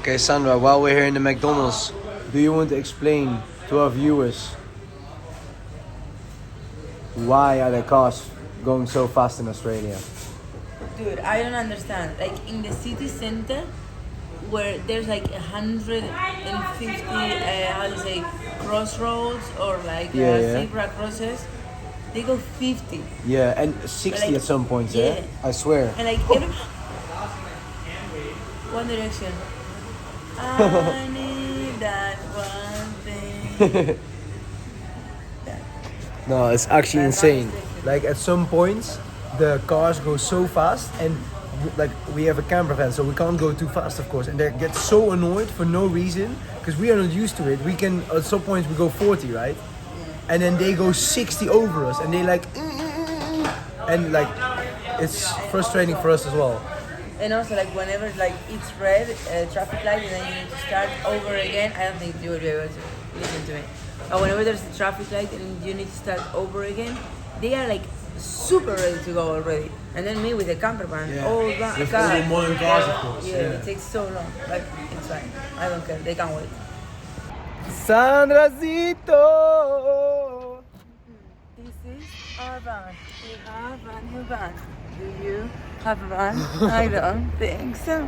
Okay, Sandra, while we're here in the McDonald's, do you want to explain to our viewers why are the cars going so fast in Australia? Dude, I don't understand. Like in the city center, where there's like 150, how do you say, crossroads or like zebra crosses, they go 50. Yeah, and 60 like, at some points, yeah. I swear. And like every One Direction. I need that one thing. No, it's actually insane. Like at some points, the cars go so fast, and like we have a camper van, so we can't go too fast, of course. And they get so annoyed for no reason because we are not used to it. We can at some points we go 40, right? And then they go 60 over us, and they like, and like it's frustrating for us as well. And also, like whenever like it's red traffic light, and then you need to start over again, I don't think you will be able to listen to me. But whenever there's a traffic light and you need to start over again, they are like super ready to go already. And then me with the camper van, all that with car, all the modern cars, of course. Yeah, it takes so long. Like it's fine. I don't care. They can't wait. Sandracito. This is our van. We have a new van. Do you have a van? I don't think so.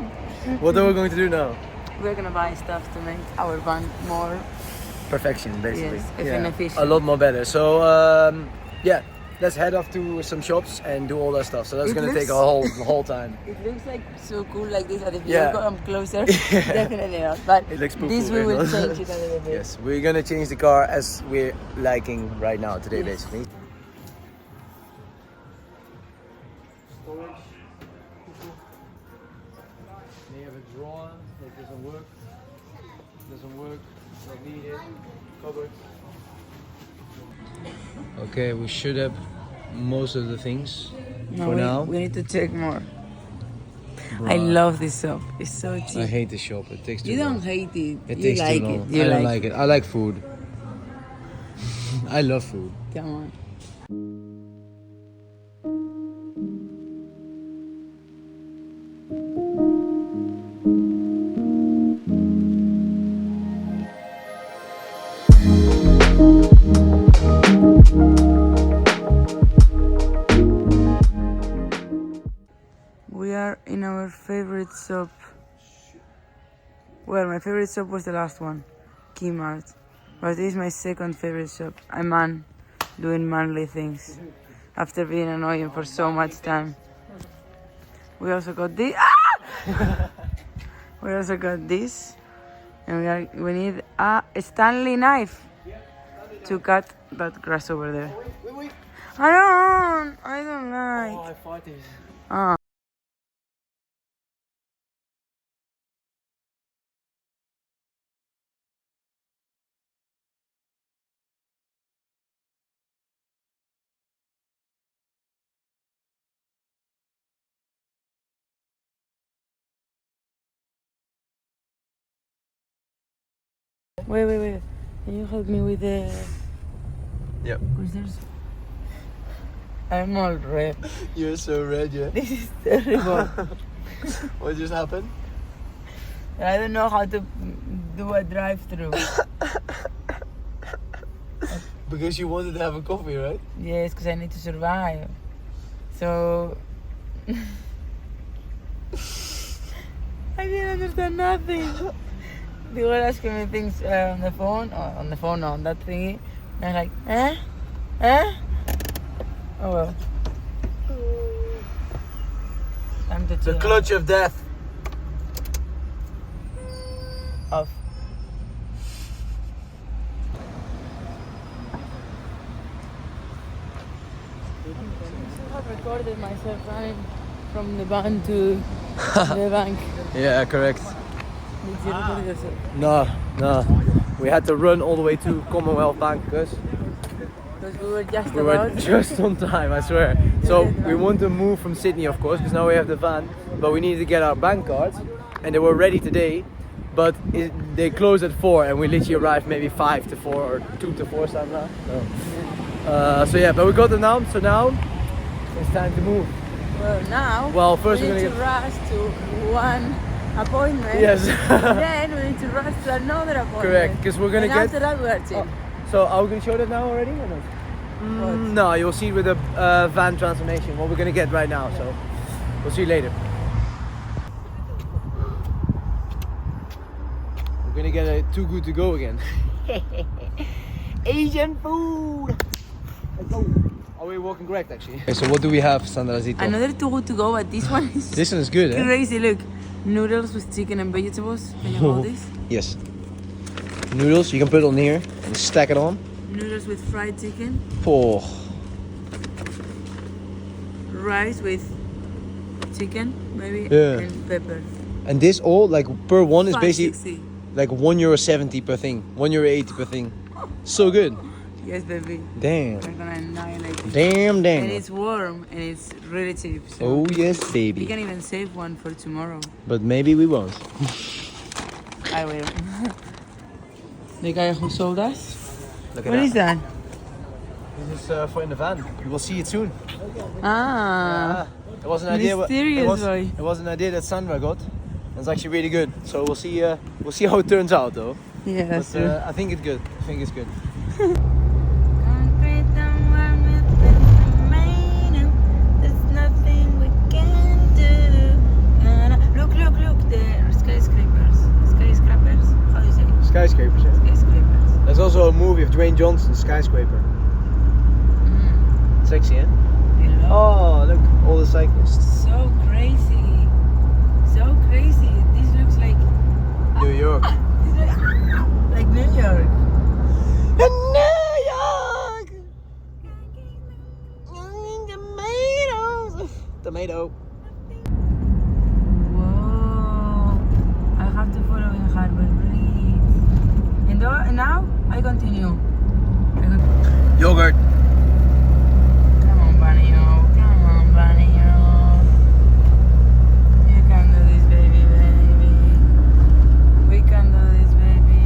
What are we going to do now? We're gonna buy stuff to make our van more Perfection, basically. Yes, efficient. A lot more better. So yeah, let's head off to some shops and do all that stuff. So that's gonna take a whole time. It looks like so cool like this, but if Yeah. you come closer, definitely not. But It looks this we will change it a little bit. Yes, we're gonna change the car as we're liking right now today, basically. Storage. They have a drawer that doesn't work. Not needed. Cupboard. Okay, we should have most of the things for now. We need to check more. I love this shop. It's so cheap. I hate the shop. It takes too You long. don't hate it. It You takes like too long. it. I don't like it. I like food. I love food. Come on. We are in our favorite shop. Well, my favorite shop was the last one, Kmart. But this is my second favorite shop. A man doing manly things after being annoying for so much time. We also got this. Ah! We also got this, and we need a Stanley knife to cut that grass over there. Wait. I don't like. Oh, I fought this. Ah. Wait. Can you help me with the... Yep. Because there's... I'm all red. You're so red, yeah. This is terrible. What just happened? I don't know how to do a drive-through. Because you wanted to have a coffee, right? Yes, because I need to survive. So... I didn't understand nothing. They were asking me things on the phone, on that thingy. And I'm like, Oh well. Time to The chill. clutch of death. Off. I have recorded myself running from the van to the bank. Yeah, correct. Did you record yourself? No. We had to run all the way to Commonwealth Bank because Because we were just we were about. just on time, I swear. So we want to move from Sydney, of course, because now we have the van, but we need to get our bank cards, and they were ready today, but they close at 4, and we literally arrived maybe 5 to 4 or 2 to 4 something now. So yeah, but we got them now, so now it's time to move. Well, now Well, first we we're need gonna to rush to one appointment. Yes. Then we need to rush to another appointment. Correct, because we're gonna and get. after that we are chill. So are we gonna show that now already or not? No, you'll see it with the van transformation. What we're gonna get right now. So we'll see you later. We're gonna get a Too Good to Go again. Asian food. Let's go. Are we walking correct actually? Okay, so what do we have, Sandra Zito? Another Too Good to Go, but this one is This one is good, eh? crazy. Look, noodles with chicken and vegetables. Can you hold this? Yes. Noodles, you can put it on here and stack it on. Noodles with fried chicken. Oh. Rice with chicken, maybe, Yeah. and pepper. And this all, like per one is basically €5.60. like €1.70 per thing. €1.80 per thing. So good. Yes, baby. Damn. We're gonna annihilate it. Damn, damn. And it's warm and it's really cheap. So Oh yes, we baby. can even save one for tomorrow. But maybe we won't. I will. The guy who sold us. Look at What is that? This is for in the van. You will see it soon. Ah. It was an idea. Mysterious boy. It was an idea that Sandra got. It's actually really good. So we'll see. We'll see how it turns out, though. Yeah, that's But true. I think it's good. I think it's good. Concrete and warm with tomato. There's nothing we can do. Look, the skyscrapers. Skyscrapers. How do you say? Skyscrapers. Yeah. Skyscrapers. There's also a movie of Dwayne Johnson, Skyscraper. Sexy, eh? Oh, look, all the cyclists. So crazy. So crazy. This looks like New York. like New York. New York. Tomatoes. Tomato. Whoa. I have to follow in Harbour Bridge. And now I continue. Yogurt. Come on, Bunny. Come on, Bunny. You can do this, baby. We can do this, baby.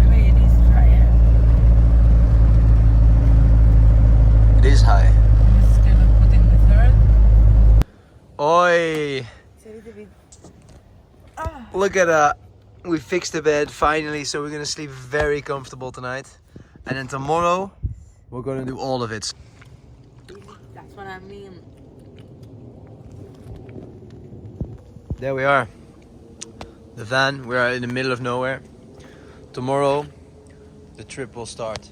Maybe it is higher. It is high. I'm scared of putting the third. Oi. It's a little bit. Look at that. We fixed the bed finally, so we're gonna sleep very comfortable tonight. And then tomorrow, we're gonna do all of it. That's what I mean. There we are. The van, we are in the middle of nowhere. Tomorrow, the trip will start.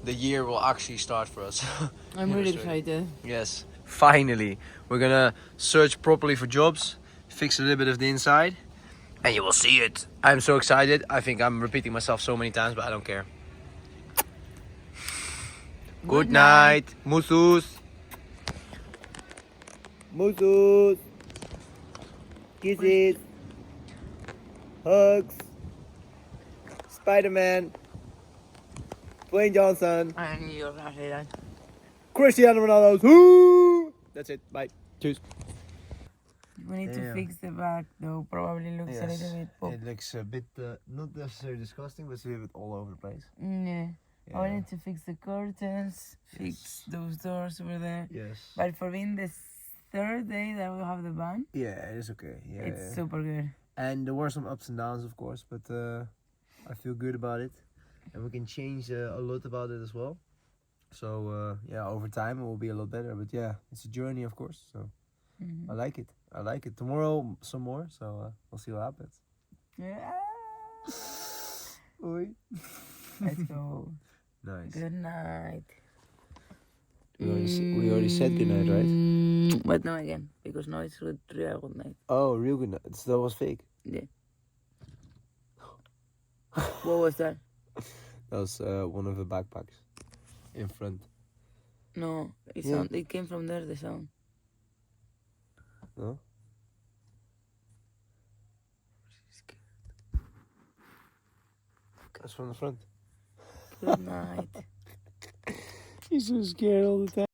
The year will actually start for us. I'm really excited. Yes, finally. We're gonna search properly for jobs, fix a little bit of the inside, and you will see it. I'm so excited. I think I'm repeating myself so many times, but I don't care. Good night. Musus. Musus. Kisses. Hugs. Spider-Man. Dwayne Johnson. I knew you were gonna say that. Cristiano Ronaldo. Woo! That's it. Bye. Cheers. We need to Damn. fix the back though. Probably looks a little bit pop. It looks a bit, not necessarily disgusting, but it's a little bit all over the place. Yeah. Yeah. I need to fix the curtains, fix those doors over there. Yes. But for being the third day that we have the van, Yeah, it is okay. Yeah. it's super good. And there were some ups and downs, of course, but I feel good about it. And we can change a lot about it as well. So, yeah, over time it will be a lot better. But yeah, it's a journey, of course. So, I like it. I like it. Tomorrow, some more. So, we'll see what happens. Yeah. Oi. Let's go. Nice. Good night. We already said good night, right? But no again, because now it's real good night. Oh, real good night. That was fake. Yeah. What was that? That was one of the backpacks in front. No, it, Yeah. it came from there, the sound. No? That's from the front. Good night. He's so scared all the time.